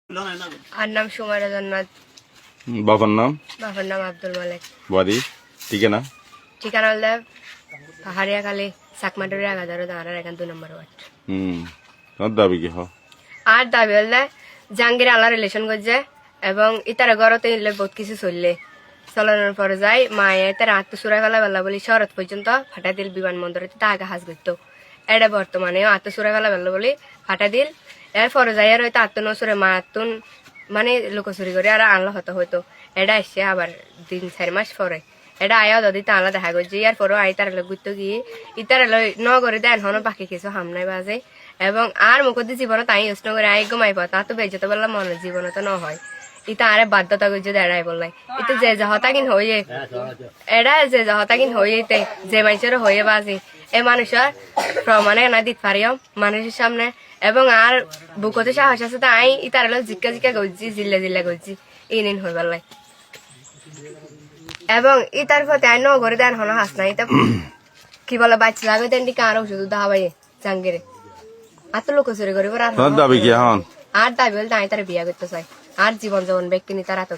আর নাম সুমাইরা জান্নাত। বাবার নাম? বাবার নাম আব্দুল মালিক। বাড়ি ঠিকানা? ঠিকানা হলে পাহাড়িয়া কালী চাকমাটুরি আগাদারো দাঁড়ার এখান 2 নম্বর ওয়ার্ড। তোমার দাবি কি হয়? আর দাবি হলে জাহাঙ্গীর আল্লাহ রিলেশন করছে এবং ইতারা ঘরতে ইলে বহুত কিছু চললে চলানোর পরে যাই মায়ে তার আত্মসুরা ফেলা বেলা বলি শরৎ পর্যন্ত ফাটা দিল বিমানবন্দরে তাকে হাজ করতো। এটা বর্তমানে আত্মসুরা ফেলা বেলা বলি ফাটা দিল এরপরে যাই আর হয়তো আত্মনসুরে মা আত্মন মানে লুকোচুরি করে আর আনলা হতো হয়তো এটা এসছে আবার 3-4 মাস পরে এটা আয়া যদি তাহলে দেখা করছে ইয়ার পরেও আই তার ঘুরতে গিয়ে ইতার নগরে দেন হনো বাকি কিছু হামনাই বাজে এবং আর মুখদি জীবনে তাই ইউজ করে আই গমাই পা তা তো বেজতে বললাম মনে জীবনে তো ন হয় ইতা আরে বাধ্যতা করছে দেড়াই বললাই ইতো যে যাহতাকিন হয়ে এটা যে যাহতাকিন হইতে যে মানুষের হয়ে বাজে এই মানুষের প্রমাণে না দিতে পারিও মানুষের সামনে এবং আর বুকতে সাহস আছে তাই ইতার জিজ্ঞা জিজ্ঞা করছি জিল্লা জিল্লা করছি ইনিন হয়ে বললাই এবং ইতার প্রতি আই নগরে দেন হনো হাস না ইতা কি বলে বাচ্চা লাগে দেন দিকে আর ওষুধ দাহাবাই জাঙ্গিরে আর তো লোকচুরি করিব তোমার দাবি কি এখন? আর দাবি বলতে আমি তার বিয়া করতে চাই আর জীবন যাপন ব্যক্তি নি তারা তো